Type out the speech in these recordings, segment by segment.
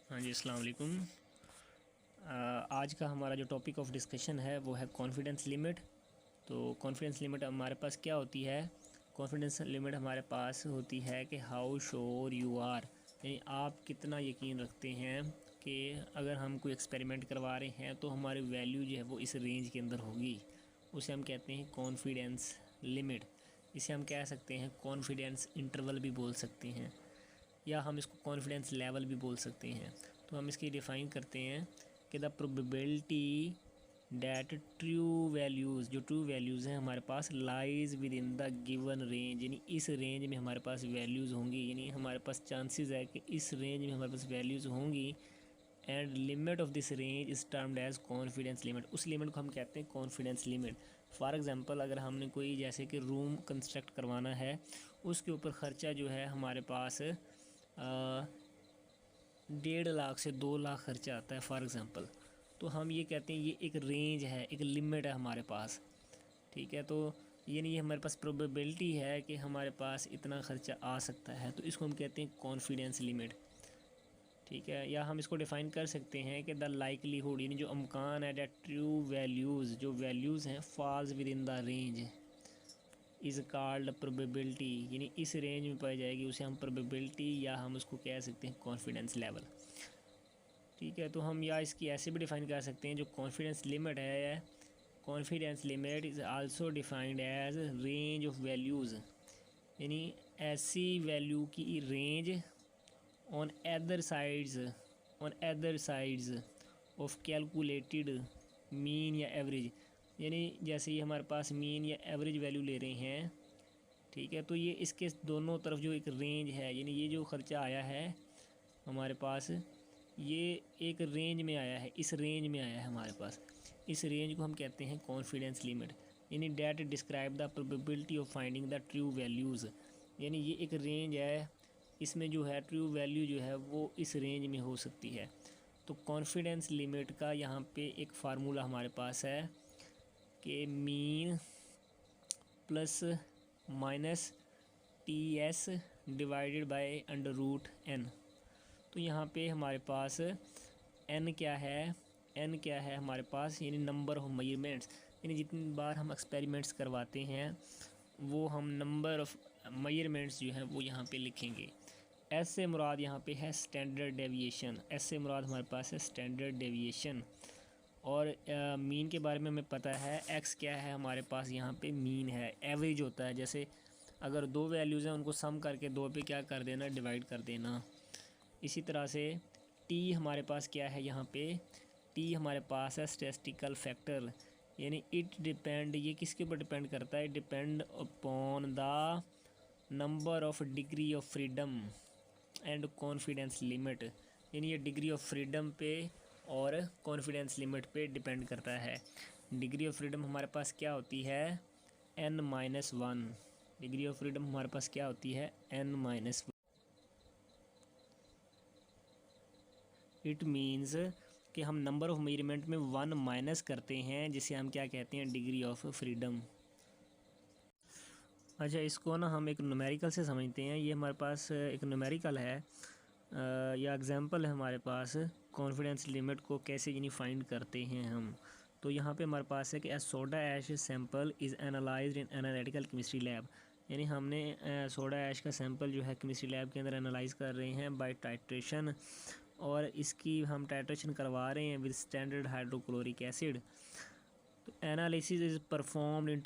हाँ जी, अस्सलाम वालेकुम। आज का हमारा जो टॉपिक ऑफ डिस्कशन है वो है कॉन्फिडेंस लिमिट। तो कॉन्फिडेंस लिमिट हमारे पास क्या होती है? कॉन्फिडेंस लिमिट हमारे पास होती है कि हाउ श्योर यू आर, यानी आप कितना यकीन रखते हैं कि अगर हम कोई एक्सपेरिमेंट करवा रहे हैं तो हमारी वैल्यू जो है वो इस रेंज के अंदर होगी। उसे हम कहते हैं कॉन्फिडेंस लिमिट। इसे हम कह सकते हैं कॉन्फिडेंस इंटरवल भी बोल सकते हैं, या हम इसको कॉन्फिडेंस लेवल भी बोल सकते हैं। तो हम इसकी डिफ़ाइन करते हैं कि the probability that true values, जो ट्रू वैल्यूज़ हैं हमारे पास, lies with in the given range, यानी इस रेंज में हमारे पास वैल्यूज़ होंगी, यानी हमारे पास चांसेस है कि इस रेंज में हमारे पास वैल्यूज़ होंगी। And limit of this range is termed as confidence limit. उस लिमिट को हम कहते हैं कॉन्फिडेंस लिमिट। फॉर एग्ज़ाम्पल, अगर हमने कोई जैसे कि रूम कंस्ट्रक्ट करवाना है, उसके ऊपर ख़र्चा जो है हमारे पास 1.5 लाख से 2 लाख खर्चा आता है फॉर एग्ज़ाम्पल। तो हम ये कहते हैं ये एक रेंज है, एक लिमिट है हमारे पास। ठीक है, तो यानी ये हमारे पास प्रोबेबिलिटी है कि हमारे पास इतना ख़र्चा आ सकता है, तो इसको हम कहते हैं कॉन्फिडेंस लिमिट। ठीक है, या हम इसको डिफ़ाइन कर सकते हैं कि द लाइकलीहुड, यानी जो अमकान है, दैट ट्रू वैल्यूज़, जो वैल्यूज़ हैं, falls within the range is called probability, यानी इस रेंज में पाई जाएगी, उसे हम प्रोबेबिलिटी या हम उसको कह सकते हैं कॉन्फिडेंस लेवल। ठीक है, तो हम या इसकी ऐसे भी डिफ़ाइन कर सकते हैं, जो कॉन्फिडेंस लिमिट है, confidence limit is also defined as range of values, यानी ऐसी वैल्यू की range on other sides of calculated mean या एवरेज, यानी जैसे ये हमारे पास मीन या एवरेज वैल्यू ले रहे हैं। ठीक है, तो ये इसके दोनों तरफ जो एक रेंज है, यानी ये जो ख़र्चा आया है हमारे पास, ये एक रेंज में आया है, इस रेंज में आया है हमारे पास। इस रेंज को हम कहते हैं कॉन्फिडेंस लिमिट, यानी that describe the probability of finding the true values, यानी ये एक रेंज है, इसमें जो है ट्रू वैल्यू जो है वो इस रेंज में हो सकती है। तो कॉन्फिडेंस लिमिट का यहाँ पे एक फार्मूला हमारे पास है कि mean plus minus t s divided by under root n. तो यहाँ पे हमारे पास एन क्या है, एन क्या है हमारे पास, यानी नंबर ऑफ मेजरमेंट्स, यानी जितनी बार हम एक्सपेरिमेंट्स करवाते हैं वो हम नंबर ऑफ मेजरमेंट्स जो हैं वो यहाँ पे लिखेंगे। एस से मुराद यहाँ पे है स्टैंडर्ड डेविएशन, एस से मुराद हमारे पास है स्टैंडर्ड डेविएशन। और मीन के बारे में हमें पता है, एक्स क्या है हमारे पास, यहाँ पे मीन है, एवरेज होता है। जैसे अगर दो वैल्यूज़ हैं उनको सम करके दो पे क्या कर देना, डिवाइड कर देना। इसी तरह से टी हमारे पास क्या है, यहाँ पे टी हमारे पास है स्टैटिस्टिकल फैक्टर, यानी इट डिपेंड, ये किसके ऊपर डिपेंड करता है, depend upon the number of degree of freedom and confidence limit, यानी ये डिग्री ऑफ फ्रीडम पे और कॉन्फिडेंस लिमिट पे डिपेंड करता है। डिग्री ऑफ फ्रीडम हमारे पास क्या होती है, n-1। डिग्री ऑफ फ्रीडम हमारे पास क्या होती है, n-1। इट मीन्स कि हम नंबर ऑफ़ मेजरमेंट में 1 माइनस करते हैं, जिसे हम क्या कहते हैं, डिग्री ऑफ फ्रीडम। अच्छा, इसको ना हम एक न्यूमेरिकल से समझते हैं। ये हमारे पास एक न्यूमेरिकल है या एग्जांपल है हमारे पास, कॉन्फिडेंस लिमिट को कैसे यानी फाइंड करते हैं हम। तो यहाँ पे हमारे पास है कि a soda ash sample is analyzed in analytical chemistry lab, यानी हमने सोडा ऐश का सैंपल जो है केमिस्ट्री लैब के अंदर एनालाइज कर रहे हैं बाय टाइट्रेशन, और इसकी हम टाइट्रेशन करवा रहे हैं विद स्टैंडर्ड हाइड्रोक्लोरिक एसिड। तो analysis is performed in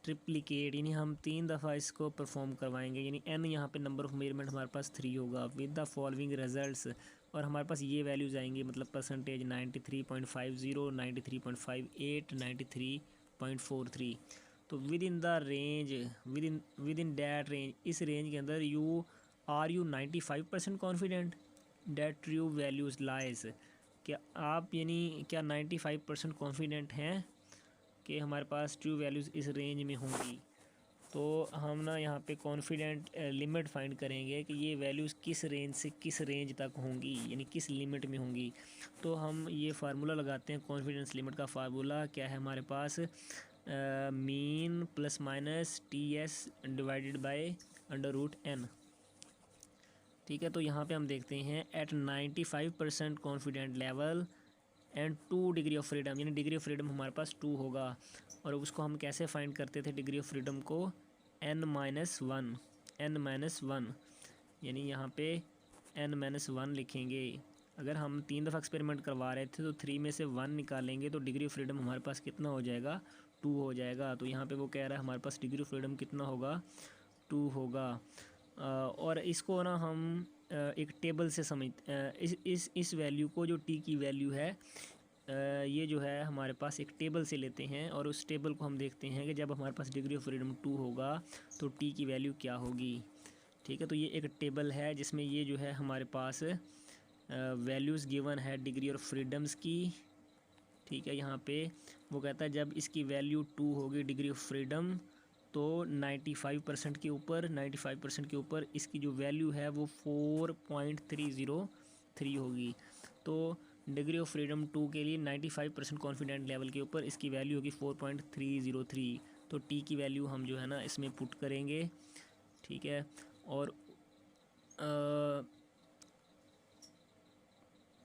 triplicate, यानी हम 3 दफ़ा इसको परफॉर्म करवाएंगे, यानी एन यहाँ पे नंबर ऑफ मेजरमेंट हमारे पास 3 होगा, विद द फॉलोइंग रिजल्ट्स, और हमारे पास ये वैल्यूज़ आएंगी, मतलब परसेंटेज 93.50, 93.58, 93.43। तो with in the range, with in that range, इस रेंज के अंदर you 95% confident that true values lies, क्या आप यानी क्या 95% कॉन्फिडेंट हैं कि हमारे पास ट्रू वैल्यूज़ इस रेंज में होंगी। तो हम ना यहाँ पे कॉन्फिडेंट लिमिट फाइंड करेंगे कि ये वैल्यूज़ किस रेंज से किस रेंज तक होंगी, यानी किस लिमिट में होंगी। तो हम ये फार्मूला लगाते हैं, कॉन्फिडेंस लिमिट का फार्मूला क्या है हमारे पास, mean plus minus t s divided by under root n. ठीक है, तो यहाँ पे हम देखते हैं at 95% confident level and 2 degree of freedom, यानी डिग्री ऑफ फ्रीडम हमारे पास 2 होगा। और उसको हम कैसे फाइंड करते थे डिग्री ऑफ फ्रीडम को, n-1, यानी यहाँ पे n-1 लिखेंगे। अगर हम 3 दफ़ा एक्सपेरिमेंट करवा रहे थे तो 3 में से 1 निकालेंगे तो डिग्री ऑफ फ्रीडम हमारे पास कितना हो जाएगा, 2 हो जाएगा। तो यहाँ पे वो कह रहा है हमारे पास डिग्री ऑफ फ्रीडम कितना होगा, 2 होगा। और इसको ना हम एक टेबल से समझ इस वैल्यू को, जो टी की वैल्यू है, ये जो है हमारे पास एक टेबल से लेते हैं और उस टेबल को हम देखते हैं कि जब हमारे पास डिग्री ऑफ फ्रीडम 2 होगा तो टी की वैल्यू क्या होगी। ठीक है, तो ये एक टेबल है जिसमें ये जो है हमारे पास वैल्यूज़ गिवन है डिग्री ऑफ फ्रीडम्स की। ठीक है, यहाँ पे वो कहता है जब इसकी वैल्यू 2 होगी डिग्री ऑफ फ्रीडम तो 95% के ऊपर इसकी जो वैल्यू है वो 4.303 होगी। तो डिग्री ऑफ फ्रीडम 2 के लिए 95% कॉन्फिडेंट लेवल के ऊपर इसकी वैल्यू होगी 4.303। तो टी की वैल्यू हम जो है ना इसमें पुट करेंगे। ठीक है, और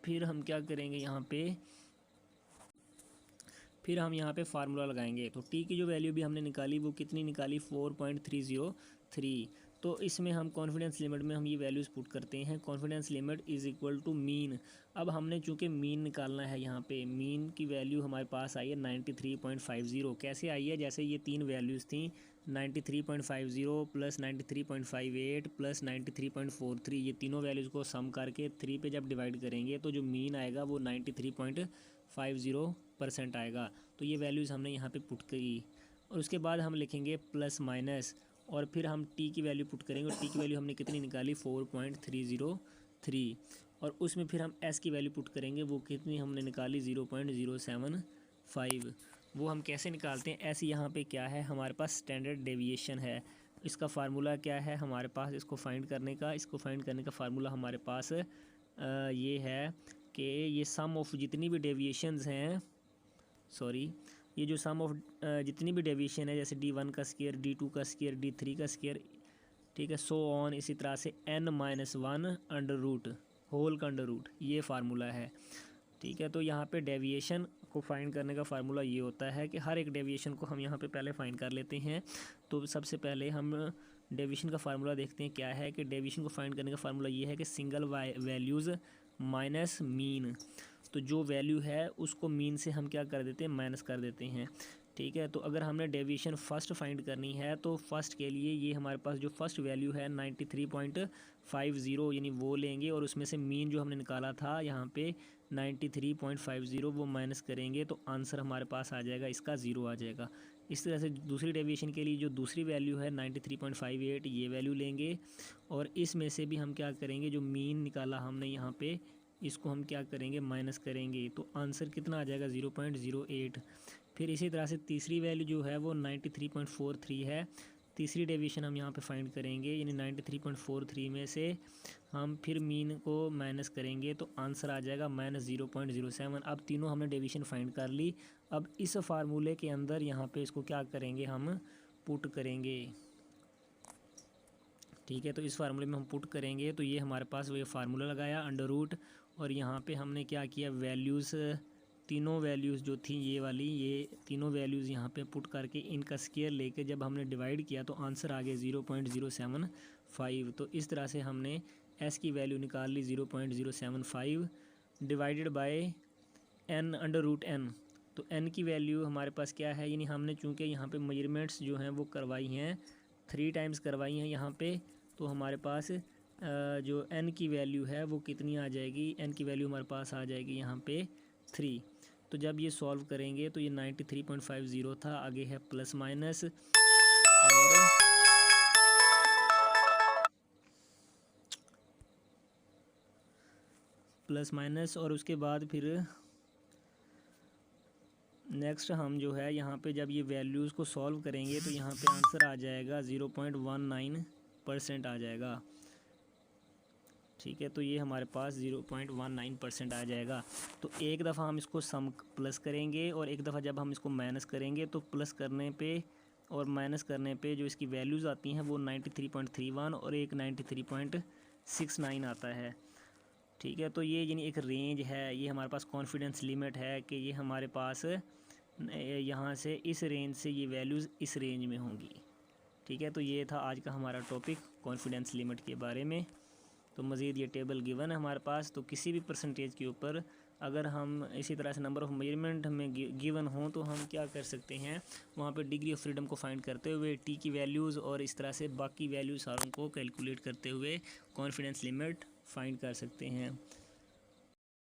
फिर हम क्या करेंगे, फिर हम यहाँ पे फार्मूला लगाएंगे। तो टी की जो वैल्यू भी हमने निकाली वो कितनी निकाली, 4.303। तो इसमें हम कॉन्फिडेंस लिमिट में हम ये वैल्यूज़ पुट करते हैं। Confidence limit is equal to mean. अब हमने चूँकि मीन निकालना है, यहाँ पे मीन की वैल्यू हमारे पास आई है 93.50। कैसे आई है, जैसे ये 3 वैल्यूज़ थी 93.50 प्लस 93.58 प्लस 93.43, ये तीनों वैल्यूज़ को सम करके 3 पे जब डिवाइड करेंगे तो जो मीन आएगा वो 93.50% आएगा। तो ये वैल्यूज़ हमने यहाँ पे पुट की और उसके बाद हम लिखेंगे प्लस माइनस और फिर हम टी की वैल्यू पुट करेंगे। और टी की वैल्यू हमने कितनी निकाली, 4.303। और उसमें फिर हम एस की वैल्यू पुट करेंगे, वो कितनी हमने निकाली, 0.075। वो हम कैसे निकालते हैं, एस यहाँ पे क्या है हमारे पास, स्टैंडर्ड डेविएशन है। इसका फार्मूला क्या है हमारे पास, इसको फाइंड करने का फार्मूला हमारे पास ये है कि ये सम ऑफ जितनी भी डेविएशंस हैं, ये जो सम ऑफ जितनी भी डेविएशन है, जैसे D1 का स्क्वायर, D2 का स्क्वायर, D3 का स्क्वायर, ठीक है, सो ऑन, इसी तरह से n-1 अंडर रूट, होल का अंडर रूट, ये फार्मूला है। ठीक है, तो यहाँ पे डेविएशन को फाइंड करने का फार्मूला ये होता है कि हर एक डेविएशन को हम यहाँ पे पहले फाइंड कर लेते हैं। तो सबसे पहले हम डेविएशन का फार्मूला देखते हैं क्या है, कि डेविएशन को फाइंड करने का फार्मूला ये है कि सिंगल वैल्यूज़ माइनस मीन। तो जो वैल्यू है उसको मीन से हम क्या कर देते हैं, माइनस कर देते हैं। ठीक है, तो अगर हमने डेविएशन फ़र्स्ट फाइंड करनी है तो फर्स्ट के लिए ये हमारे पास जो फर्स्ट वैल्यू है 93.50 यानी वो लेंगे और उसमें से मीन जो हमने निकाला था यहाँ पे 93.50 वो माइनस करेंगे तो आंसर हमारे पास आ जाएगा, इसका 0 आ जाएगा। इस तरह से दूसरी डेविएशन के लिए जो दूसरी वैल्यू है 93.58 ये वैल्यू लेंगे और इसमें से भी हम क्या करेंगे, जो मीन निकाला हमने यहाँ पे इसको हम क्या करेंगे, माइनस करेंगे तो आंसर कितना आ जाएगा, 0.08। फिर इसी तरह से तीसरी वैल्यू जो है वो 93.43 है। तीसरी डेविएशन हम यहाँ पे फाइंड करेंगे, यानी 93.43 में से हम फिर मीन को माइनस करेंगे तो आंसर आ जाएगा -0.07। अब तीनों हमने डेविएशन फाइंड कर ली। अब इस फार्मूले के अंदर यहाँ पे इसको क्या करेंगे, हम पुट करेंगे। ठीक है, तो इस फार्मूले में हम पुट करेंगे तो ये हमारे पास वो ये फार्मूला लगाया अंडर रूट और यहाँ पे हमने क्या किया, वैल्यूज़, तीनों वैल्यूज़ जो थी ये वाली, ये तीनों वैल्यूज़ यहाँ पे पुट करके इनका स्क्वायर लेके जब हमने डिवाइड किया तो आंसर आ गया 0.075। तो इस तरह से हमने एस की वैल्यू निकाल ली 0.075 divided by n under root n। तो n की वैल्यू हमारे पास क्या है, यानी हमने चूँकि यहाँ पे मेजरमेंट्स जो हैं वो करवाई हैं 3 टाइम्स करवाई हैं यहाँ पे, तो हमारे पास जो n की वैल्यू है वो कितनी आ जाएगी, n की वैल्यू हमारे पास आ जाएगी यहाँ पे 3। तो जब ये सॉल्व करेंगे तो ये 93.50 था, आगे है प्लस माइनस और उसके बाद फिर नेक्स्ट हम जो है यहाँ पे जब ये वैल्यूज़ को सॉल्व करेंगे तो यहाँ पे आंसर आ जाएगा 0.19% आ जाएगा। ठीक है, तो ये हमारे पास 0.19% आ जाएगा। तो एक दफ़ा हम इसको सम प्लस करेंगे और एक दफ़ा जब हम इसको माइनस करेंगे तो प्लस करने पे और माइनस करने पे जो इसकी वैल्यूज़ आती हैं वो 93.31 और एक 93.58 69 आता है। ठीक है, तो ये यानी एक रेंज है, ये हमारे पास कॉन्फिडेंस लिमिट है कि ये हमारे पास यहाँ से इस रेंज से ये वैल्यूज़ इस रेंज में होंगी। ठीक है, तो ये था आज का हमारा टॉपिक कॉन्फिडेंस लिमिट के बारे में। तो मज़ीद ये टेबल गिवन है हमारे पास, तो किसी भी परसेंटेज के ऊपर अगर हम इसी तरह से नंबर ऑफ़ मेजरमेंट हमें गिवन हों तो हम क्या कर सकते हैं, वहाँ पे डिग्री ऑफ फ्रीडम को फाइंड करते हुए टी की वैल्यूज़ और इस तरह से बाकी वैल्यूज़ सारों को कैलकुलेट करते हुए कॉन्फिडेंस लिमिट फाइंड कर सकते हैं।